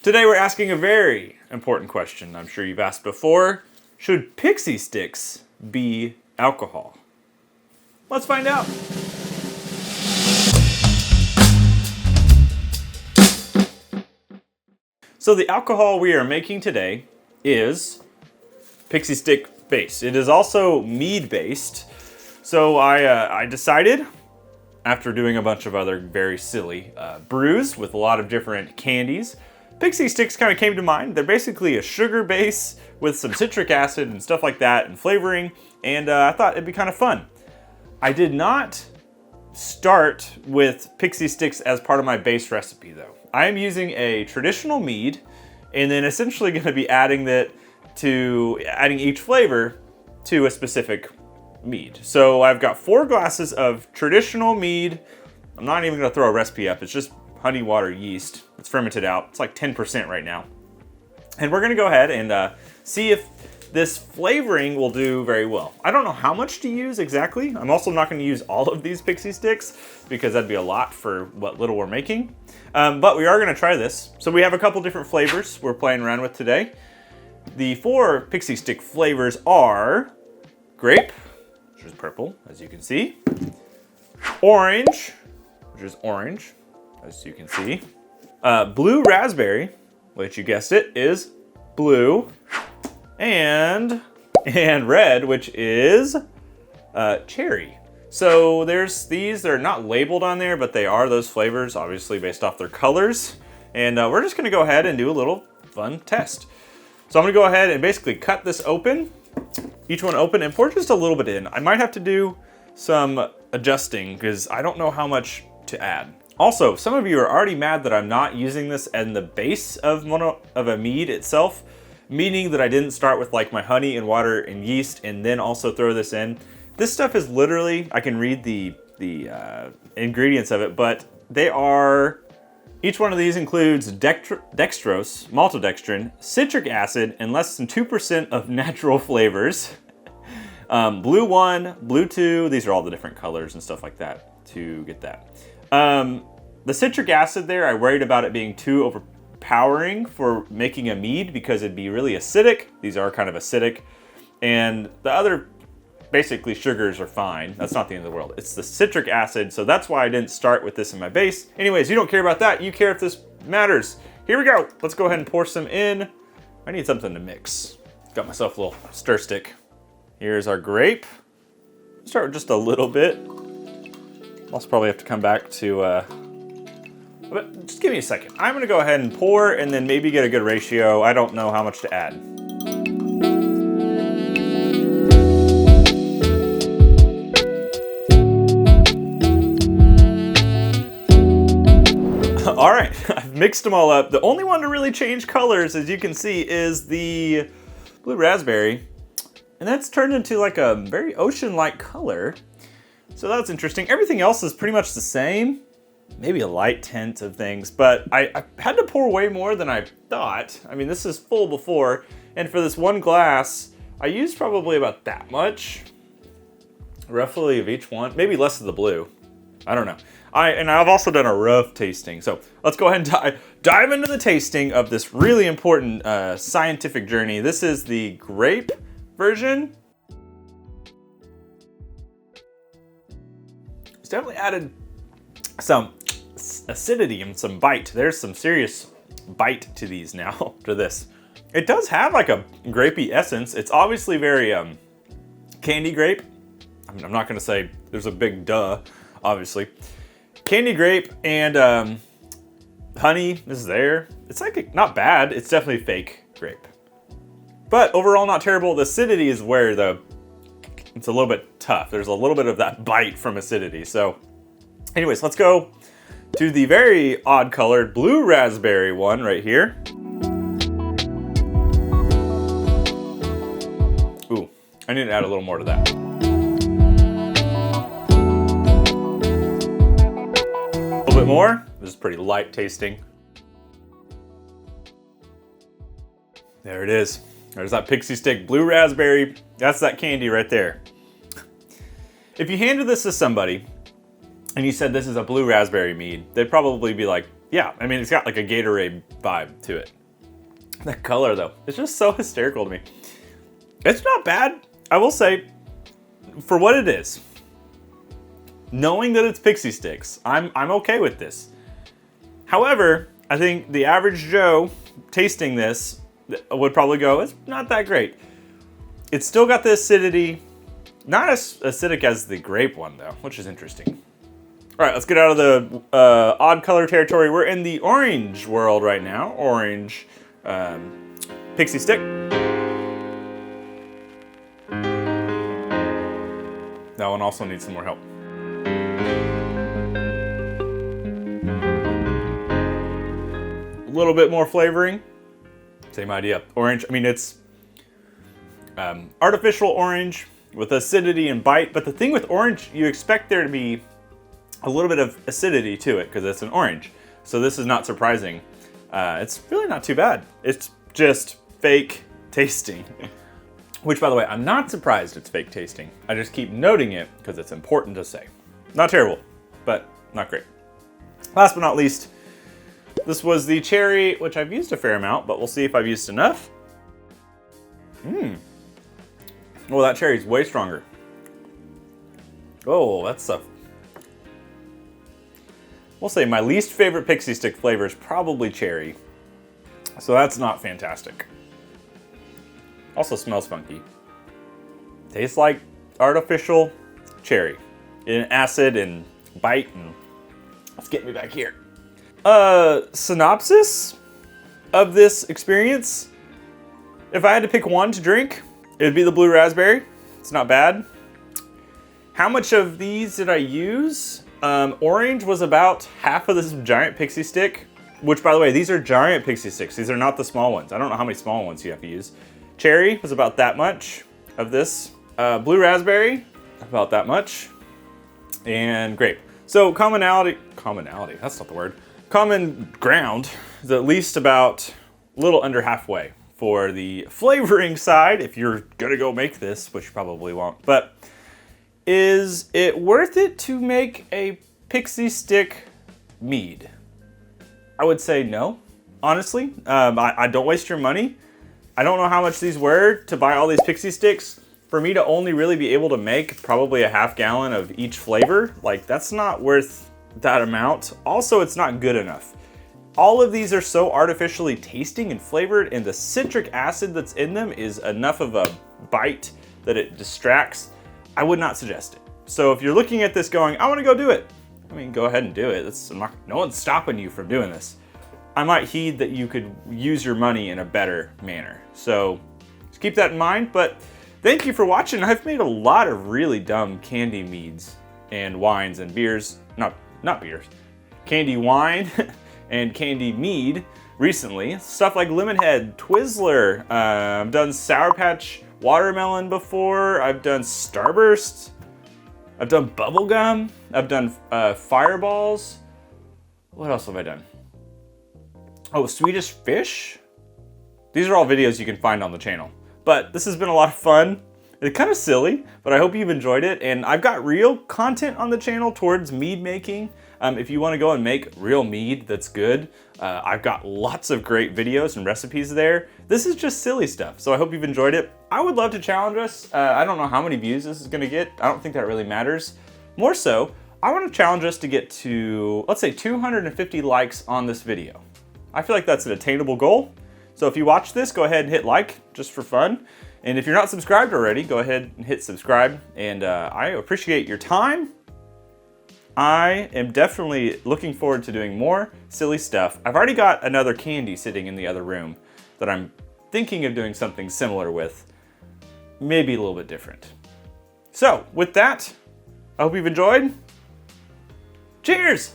Today we're asking a very important question I'm sure you've asked before. Should Pixy Stix be alcohol? Let's find out. So the alcohol we are making today is Pixy Stix based. It is also Mead based. So I decided, after doing a bunch of other very silly brews with a lot of different candies, Pixy Stix kind of came to mind. They're basically a sugar base with some citric acid and stuff like that and flavoring, and I thought it'd be kind of fun. I did not start with Pixy Stix as part of my base recipe though. I am using a traditional mead and then essentially going to be adding each flavor to a specific mead. So I've got 4 glasses of traditional mead. I'm not even going to throw a recipe up. It's just honey water yeast. It's fermented out. It's like 10% right now. And we're going to go ahead and see if this flavoring will do very well. I don't know how much to use exactly. I'm also not going to use all of these Pixy Stix because that'd be a lot for what little we're making. But we are going to try this. So we have a couple different flavors we're playing around with today. The 4 Pixy Stix flavors are grape, which is purple, as you can see. Orange, which is orange, as you can see. Blue raspberry, which you guessed it, is blue. And red, which is cherry. So there's these, they're not labeled on there, but they are those flavors, obviously based off their colors. And we're just gonna go ahead and do a little fun test. So I'm gonna go ahead and basically cut this open, each one open, and pour just a little bit in. I might have to do some adjusting because I don't know how much to add. Also, some of you are already mad that I'm not using this in the base of a mead itself, meaning that I didn't start with like my honey and water and yeast and then also throw this in. This stuff is literally, I can read the ingredients of it, but they are, each one of these includes dextrose, maltodextrin, citric acid, and less than 2% of natural flavors. Blue 1, blue 2, these are all the different colors and stuff like that to get that. The citric acid there, I worried about it being too overpowering for making a mead because it'd be really acidic. These are kind of acidic. And the other, basically sugars are fine. That's not the end of the world. It's the citric acid, so that's why I didn't start with this in my base. Anyways, you don't care about that. You care if this matters. Here we go. Let's go ahead and pour some in. I need something to mix. Got myself a little stir stick. Here's our grape. Start with just a little bit. I'll probably have to come back to, but just give me a second. I'm gonna go ahead and pour and then maybe get a good ratio. I don't know how much to add. All right, I've mixed them all up. The only one to really change colors, as you can see, is the blue raspberry. And that's turned into like a very ocean-like color. So that's interesting. Everything else is pretty much the same. Maybe a light tint of things, but I had to pour way more than I thought. I mean, this is full before, and for this one glass, I used probably about that much, roughly of each one, maybe less of the blue. I don't know. I've also done a rough tasting. So let's go ahead and dive into the tasting of this really important scientific journey. This is the grape version. It's definitely added some acidity and some bite. There's some serious bite to these now, to this. It does have like a grapey essence. It's obviously very candy grape. I mean, I'm not gonna say there's a big duh, obviously. Candy grape and honey is there. It's like not bad. It's definitely fake grape. But overall not terrible. The acidity is where it's a little bit tough. There's a little bit of that bite from acidity. So anyways, let's go to the very odd colored blue raspberry one right here. Ooh, I need to add a little more to that. A little bit more. This is pretty light tasting. There it is. There's that Pixy Stix blue raspberry. That's that candy right there. If you handed this to somebody and you said this is a blue raspberry mead, they'd probably be like, Yeah, I mean, it's got like a Gatorade vibe to it. The color though, it's just so hysterical to me. It's not bad, I will say, for what it is. Knowing that it's Pixy Stix, I'm okay with this. However, I think the average Joe tasting this would probably go, it's not that great. It's still got the acidity, not as acidic as the grape one though, which is interesting. All right, let's get out of the odd color territory. We're in the orange world right now. Orange Pixy Stick. That one also needs some more help. A little bit more flavoring. Same idea. Orange, I mean, it's artificial orange with acidity and bite, but the thing with orange, you expect there to be a little bit of acidity to it because it's an orange. So this is not surprising. It's really not too bad. It's just fake tasting. Which, by the way, I'm not surprised it's fake tasting. I just keep noting it because it's important to say. Not terrible, but not great. Last but not least, this was the cherry, which I've used a fair amount, but we'll see if I've used enough. Oh, that cherry's way stronger. Oh, that's tough. We'll say my least favorite Pixy Stick flavor is probably cherry. So that's not fantastic. Also smells funky. Tastes like artificial cherry. In acid and bite and... Let's get me back here. Synopsis of this experience. If I had to pick one to drink, it would be the blue raspberry. It's not bad. How much of these did I use? Orange was about half of this giant Pixy Stick, which, by the way, these are giant Pixy Sticks. These are not the small ones. I don't know how many small ones you have to use. Cherry was about that much of this. Blue raspberry, about that much. And grape. So commonality, that's not the word. Common ground is at least about a little under halfway for the flavoring side, if you're gonna go make this, which you probably won't. But is it worth it to make a Pixy Stick mead? I would say no, honestly. I don't waste your money. I don't know how much these were to buy all these Pixy Sticks. For me to only really be able to make probably a half gallon of each flavor, like that's not worth that amount. Also, it's not good enough. All of these are so artificially tasting and flavored, and the citric acid that's in them is enough of a bite that it distracts. I would not suggest it. So if you're looking at this going, I wanna go do it, I mean, go ahead and do it. No one's stopping you from doing this. I might heed that you could use your money in a better manner. So just keep that in mind, but thank you for watching. I've made a lot of really dumb candy meads and wines and beers, not beers, candy wine and candy mead recently. Stuff like Lemonhead, Twizzler, I've done Sour Patch Watermelon before, I've done Starburst, I've done bubblegum, I've done fireballs. What else have I done? Oh, Swedish fish? These are all videos you can find on the channel. But this has been a lot of fun. It's kind of silly, but I hope you've enjoyed it. And I've got real content on the channel towards mead making. If you want to go and make real mead that's good, I've got lots of great videos and recipes there. This is just silly stuff, so I hope you've enjoyed it. I would love to challenge us. I don't know how many views this is going to get. I don't think that really matters. More so, I want to challenge us to get to, let's say, 250 likes on this video. I feel like that's an attainable goal. So if you watch this, go ahead and hit like, just for fun. And if you're not subscribed already, go ahead and hit subscribe. And I appreciate your time. I am definitely looking forward to doing more silly stuff. I've already got another candy sitting in the other room that I'm thinking of doing something similar with. Maybe a little bit different. So with that, I hope you've enjoyed. Cheers!